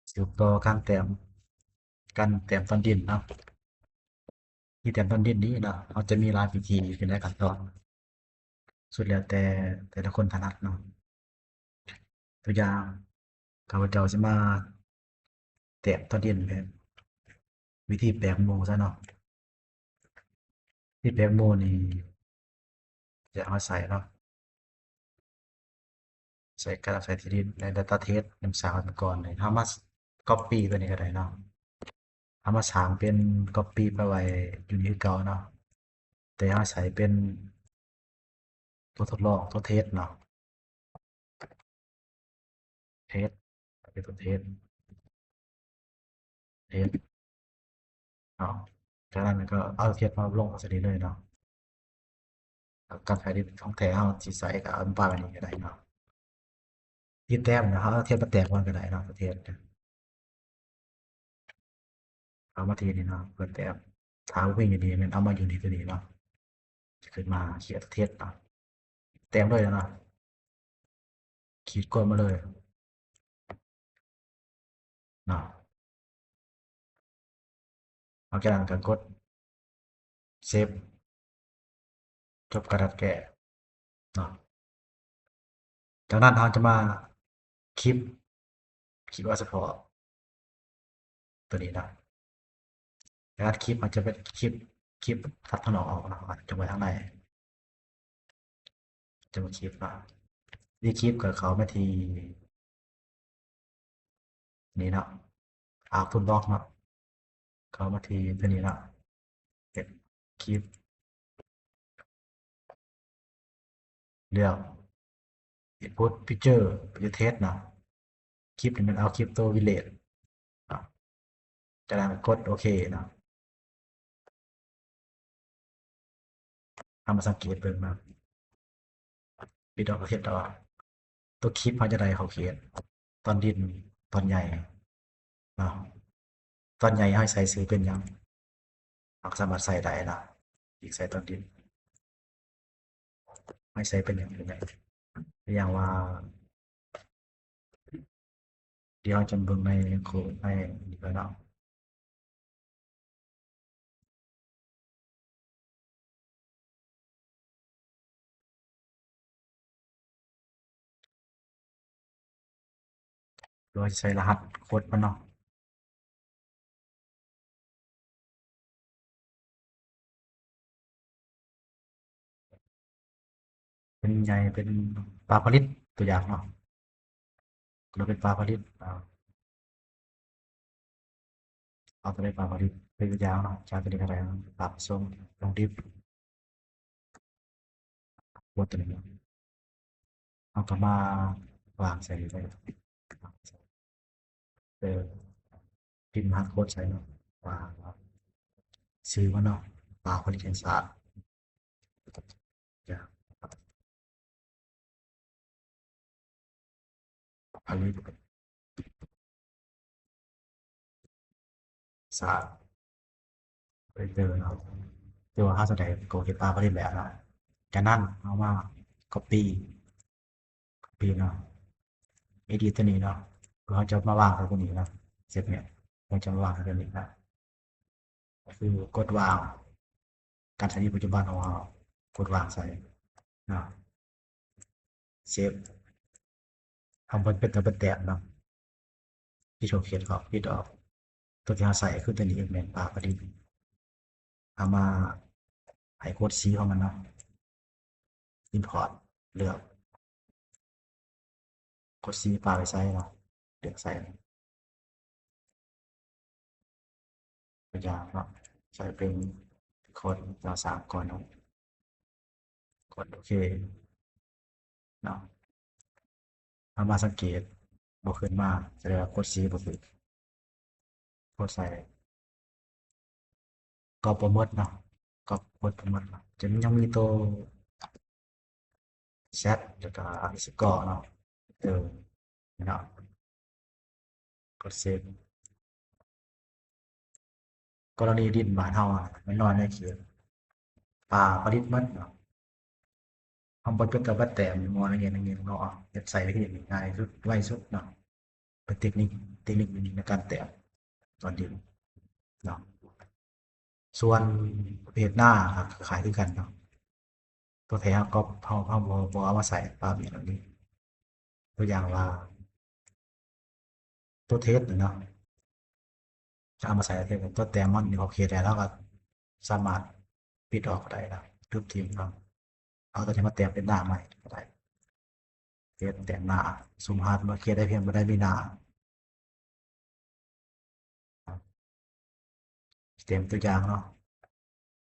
สืบต่อการแต้มตอนดินเนาะที่แต้มตอนดินนี้เนาะเขาจะมีหลายวิธีเป็นหลายขั้นตอนสุดแล้วแต่แต่ละคนถนัดเนาะตัวอย่างข้าพเจ้าสิมาแต้มตอนดินแบบวิธีแปลงโมซะเนาะที่แปลงโมนี่จะเอามาใส่เนาะใส่กระดาษใส่ที่ดินใน Data Test 1 3ไปก่อนเลยเอามา Copy ตัวนี้ก็ได้เนาะเอามาสร้างเป็น Copy ไปไว้อยู่ในคือเก่าเนาะแต่เอาใส่เป็นตัวทดลองตัวเทสเนาะเทสเป็นตัวเทสเนาะจากนั้นก็เอาเทสมาลงใส่นี้เลยเนาะการใส่ดินของแท้เอาสิใส่ก็เอามาไว้นี่ก็ได้เนาะที่แต้มเนาะเอาเทสมาแตกมันก็ได้เนาะตัวเทสเอามาทีนี่เนาะเปิดแต้มถามว่าเป็นอยู่ดีมันเอามาอยู่ในตัวนี้เนาะจะขึ้นมาเขียนตัวเทสเนาะแต้มเลยเนาะขีดกดมาเลยเนาะเอาจากนั้นก็กดเซฟจบกระดาษแกะเนาะจากนั้นเราจะมาคลิปว่าเฉพาะตัวนี้นะแล้วคลิปมันจะเป็นคลิปทัดถนอมออกนะจะไปทางไหนจะมาคลิปนะนี่คลิปกับเขาไม่ทีนี้นะฟุตบล็อกนะเขามาทีตัวนี้นะเป็นคลิปเรื่อง input picture picture test นะคลิปนี้มันเอาคลิปตัววิเลตนะจากนั้นกดโอเคนะทำมาสังเกตเบิ่งนะปิดออกประเทศต่อตัวคลิปเขาจะได้เขาเขียนตอนดินตอนใหญ่เนาะตอนใหญ่ให้ใส่ซื้อเป็นยังเราสามารถใส่ได้นะอีกใส่ตอนดินไม่ใส่เป็นอย่างอื่นได้อย่างว่าเดี๋ยวจะเบิ่งในโคดในนี่ก็เนาะโดยใส่รหัสโค้ดมันเนาะเป็นใหญ่เป็นปลาผลิตตัวอย่างเนาะเราเป็นปลาผลิตเอาตัวเป็นปลาผลิตเป็นตัวอย่างเนาะจากตัวนี้ก็ได้เนาะปลาผสมลงดิบโค้ดตัวนี้เนาะเอาก็มาวางใส่ไว้เออพิมพ์รหัสโค้ดใส่เนาะวางเนาะซื้อมันเนาะปลาผลิตแห่งชาติจะผลิตศาสตร์ไปเจอเนาะเรียกว่าค่าแสดงโกเกตาผลิตแบบเนาะจากนั้นเอามา copy เนาะ edit ตัวนี้เนาะเราจะมาวางตัวนี้เนาะเสร็จเนี่ยเราจะมาวางตัวนี้นะก็คือกดวางการใช้ในปัจจุบันของเรากดวางใส่เนาะเซฟทำเป็นตัวเป็นแต้มเนาะที่โชว์เขียนออกที่ออกตัวที่เราใส่คือตัวนี้เองเป็นปลาพอดีเอามาให้โค้ดสีของมันเนาะ import เลือกโค้ดสีปลาไปใส่เนาะเลือกใส่ตัวอย่างเนาะใส่เป็นโค้ดเราสามก่อนเนาะกดโอเคเนาะเอามาสังเกตบ่ขึ้นมาแสดงว่ากดสีบ่ขึ้นกดใส่ก็บ่หมดเนาะก็กดบ่หมดเนาะจะยังมีตัวแชทแล้วก็ underscore เนาะเนาะกดเซฟกรณีดินบ้านเฮาอะมันนอนในเขตป่าผลิตหมดเนาะเฮาบ่จดกับบ่แต้มมอละเอียดๆเนาะเฮ็ดใส่ได้คือง่ายสุดไวสุดเนาะเป็นเทคนิค คนิคในการแต้มตอนดินเนาะส่วนประเภทหน้าครับขายคือกันเนาะตัวแท้ก็เฮาบ่เอามาใส่ปลาเมียนแบบนี้ตัวอย่างว่าตัวเทสนี่เนาะจะเอามาใส่เทสตัวแต้มมันนี่พอเคได้แล้วก็สามารถปิดออกได้นะทุบทิ้งเนาะเอาตัวที่มาแต้มเป็นหน้าใหม่ก็ได้เทสแต้มหน้าสุ่มหามาเคลียร์ได้เพียงบ่ได้มีหน้าเต็มตัวอย่างเนาะ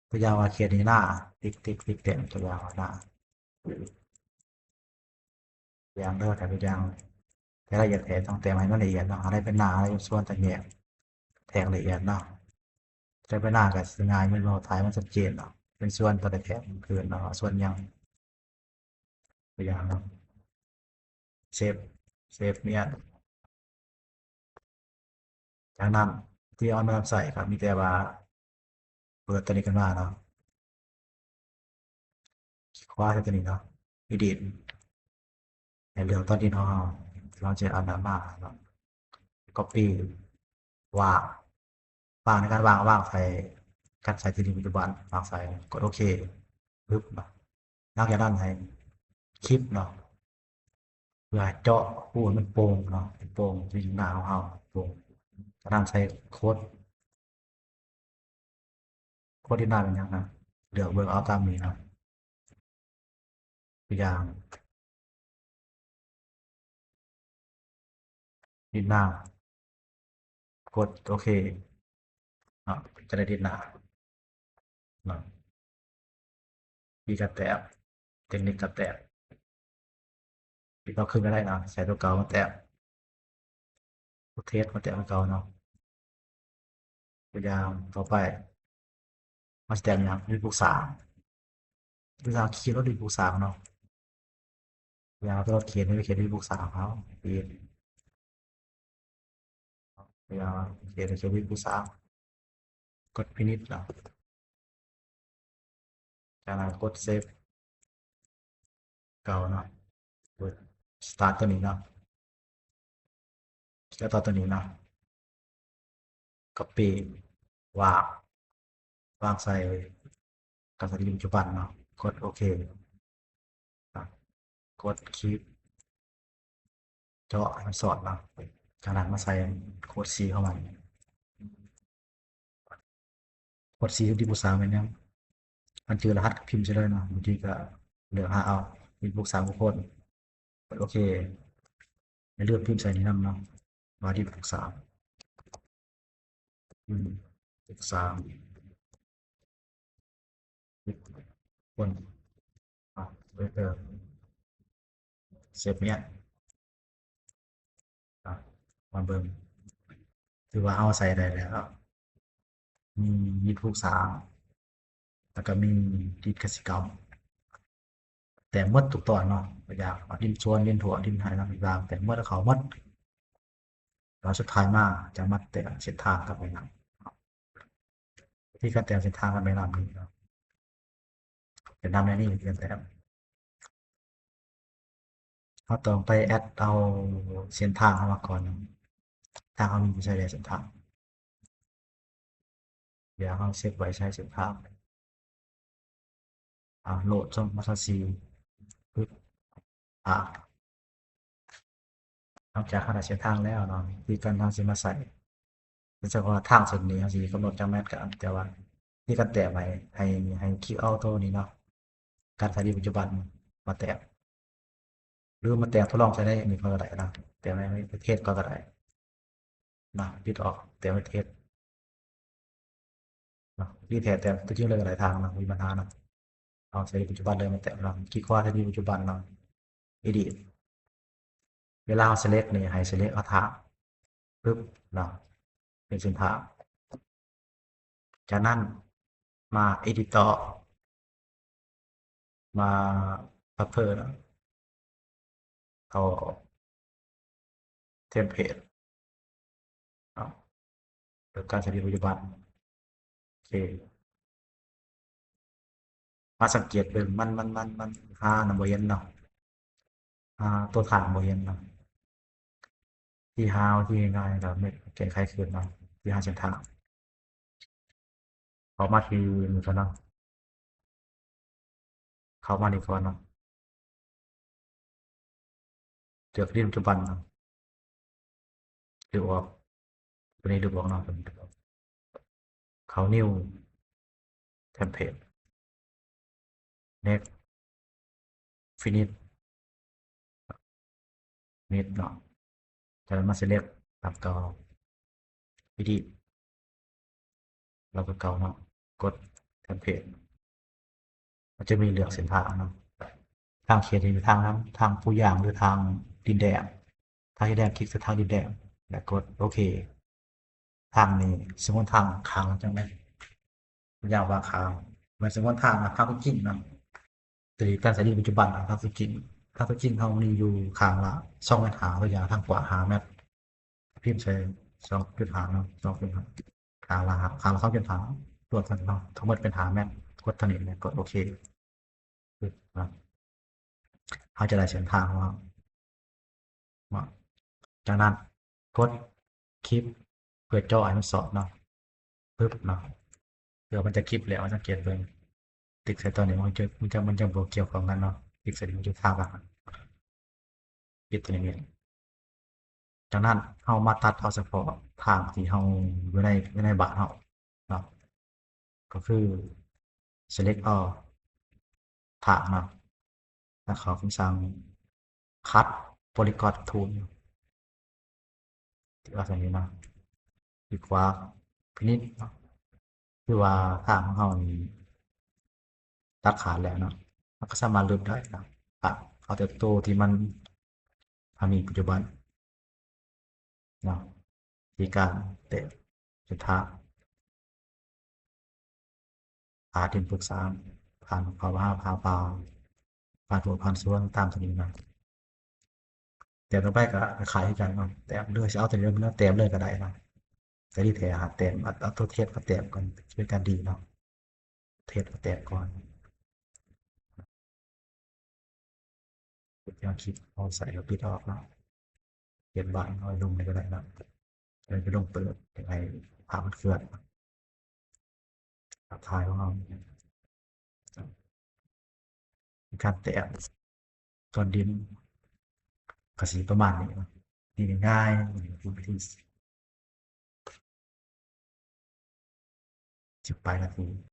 ตัวอย่างว่าเคลียร์นี่หน้าติ๊กเต็มตัวอย่างว่าหน้าตัวอย่างเด้อแต่ตัวอย่างแต่ละเอียดแท้ต้องแต้มให้มันละเอียดเนาะอะไรเป็นหน้าอะไรส่วนต่างแยกแทงละเอียดเนาะ ใช้ไปหน้ากับงานมันเราถ่ายมันชัดเจนเนาะเป็นส่วนตัวแต่แผงคืนเนาะส่วนยังตัวอย่างเนาะเซฟเนี่ยจากนั้นที่เอามาใส่ครับมีแต่ว่าเปิดตัวนี้กันมาเนาะคว้าตัวนี้เนาะอีดิทในเรื่องตอนที่เราจะเอามาเนาะ copy วางในการวางใส่การใส่ที่ดินปัจจุบันวางใส่กดโอเคปึ๊บเนาะนอกจากนั้นให้คลิปเนาะ เพื่อเจาะหูมันโป่งเนาะเป็นโป่งที่หน้าของเราโป่งกระทั่งใช้โค้ดที่หน้าเป็นยังไงเลือกเบอร์เอาตามนี้เนาะตัวอย่างดินหน้ากดโอเคเนาะจะได้ดินหน้าเนาะมีกระแตบเทคนิคกระแตบที่เราขึ้นก็ได้เนาะใช้ตัวเก่ามาแตบตัวเทสมาแตบตัวเก่าเนาะตัวอย่างต่อไปมาแตบอย่างมีปรึกษาคีย์รถดีปรึกษาเนาะตัวอย่างตัวรถเขียนไม่เขียนดีปรึกษาเขาเปลี่ยนตัวอย่างเขียนดีปรึกษากดพินิจเนาะจากนั้นกดเซฟเก่าเนาะกดสตาร์ทตัวนี้เนาะแล้วต่อตัวนี้เนาะ copy วางใส่กับสถิติปัจจุบันเนาะกดโอเคกดคลิปเจาะให้มันสอดเนาะจากนั้นมาใส่โค้ด C เข้ามาโค้ด C ที่ปรึกษามันยังมันเจอรหัสพิมพ์ใช่เลยเนาะบางทีก็เหลือหาเอามีปรึกษาบุคคลกดโอเคในเลือกพิมพ์ใส่นี้นำเนาะมาที่ปรึกษาปรึกษาคนเวเตอร์เซฟเนี่ยมาเบิ่งถือว่าเอาใส่ได้แล้วมีปรึกษาแล้วก็มีดิสกสิกรรม แต่หมดทุกตอนเนาะบ่อยากเอาดินสวนดินถั่วดินไห้นำอีกอย่างแต่หมดแล้วเขาหมดแล้วสุดท้ายมาจะมาแต่งเส้นทางกับแม่น้ำวิธีการแต่งเส้นทางกับแม่น้ำนี้เนาะเป็นนำในนี้เพียงแต่เราต้องไปแอดเอาเส้นทางเข้ามาก่อนทางเขามีใช้ได้เส้นทางเดี๋ยวเราเซฟไว้ใช้เส้นทางโหลดช่องมาสซีปึ๊บอ่านอกจากขนาดเส้นทางแล้วเนาะวิธีการทางสิมาใส่โดยเฉพาะทางเส้นนี้เขาสิกำหนดจังแม่นกันแต่ว่านี่การแตะไว้ให้คลิกเอาตัวนี้เนาะการใช้ในปัจจุบันมาแตะ หรือมาแต่งทดลองใช้ได้มีก็ได้นะแต่ในประเทศก็ได้นะปิดออกแต่ประเทศนะรีแทแต่ตัวจริงเลยหลายทางนะมีปัญหานะเอาใช้ปัจจุบันเลยมาแต่เราคิดว่าถ้าดีปัจจุบันเนาะดีเวลาเรา select นี่ให้ select เอาทางปึ๊บเนาะเป็นเส้นทางจากนั้นมา edit ต่อมา buffer เนาะเอาเทมเพลตเนาะโดยการใช้ปัจจุบันโอเคมาสังเกตเบิ่งมันหานำบ่เห็นเนาะตัวทางบ่เห็นเนาะ ที่หาที่ง่ายๆก็ไม่แก้ไขขึ้นเนาะที่หาเส้นทางเขามาที่นี่ก่อนเนาะเขามานี่ก่อนเนาะเจอที่ปัจจุบันเนาะหรือว่าตัวนี้ดูบอกเนาะเป็นเขานิวเทมเพลตเน็กฟินิชนิดเนาะจากนั้นมาเซเล็กตัดต่อวิธีเราก็เก่าเนาะกดเทมเพลตมันจะมีเลือกเส้นทางเนาะทางเขียนอยู่ทางผู้อย่างหรือทางดินแดงทางดินแดงคลิกสู่ทางดินแดงแล้วกดโอเคทางนี้สมมติทางค้างจังไหมยาวว่าค้างมันสมมติทางนะทางจริงนะแต่การใช้ในปัจจุบันนะทางจริงทางจริงเขามีอยู่ค้างละ2 เมตรหาระยะทางกว่า5 เมตรพิมพ์ใช้2.5เนาะ2.5ค้างละ2.5รวมกันเนาะทั้งหมดเป็น5 เมตรกดเท่านี้เลยกดโอเคปึ๊บนะเขาจะได้เส้นทางของเราเนาะจากนั้นกดคลิปเปิดจออนุสรณ์เนาะปึ๊บเนาะเดี๋ยวมันจะคลิปแล้วสังเกตเบิ่งติ๊กใส่ตัวนี้มันจะบ่เกี่ยวข้องกันเนาะติ๊กใส่มันจะทางกันปิดตัวนี้จากนั้นเฮามาตัดเอาเฉพาะทางที่เฮาอยู่ในบ้านเฮาเนาะก็คือ select all ทางเนาะแล้วเขาคำสั่ง cut polygon tool ที่ว่าตรงนี้เนาะดีกว่าพินิจเนาะคือว่าทางของเฮานี่ตัดขาดแล้วเนาะมันก็สามารถเลือกได้เนาะตัดเอาแต่ตัวที่มันมีปัจจุบันเนาะวิธีการเตะสุดท้ายที่ปรึกษาผ่านภาวะพาปาผ่านหัวผ่านส่วนตามตัวนี้เนาะแต่ต่อไปก็คล้ายๆกันเนาะแต้มเลือกสิเอาแต่เรื่องเนาะแต้มเลยก็ได้เนาะแต่ที่แท้หาแต้มเอาตัวเทียบกับแต้มก่อนช่วยกันดีเนาะเทียบกับแต้มก่อนอย่างคลิปเอาใส่แล้วปิดออกเนาะเขียนบานเอาลงเลยก็ได้เนาะเลยไปลงเปิดยังไงภาพมันเคลื่อนถ่ายของเราการแตะส่วนดินก็สิประมาณนี้เนาะนี่ง่ายๆวิธี10 ปลายนาที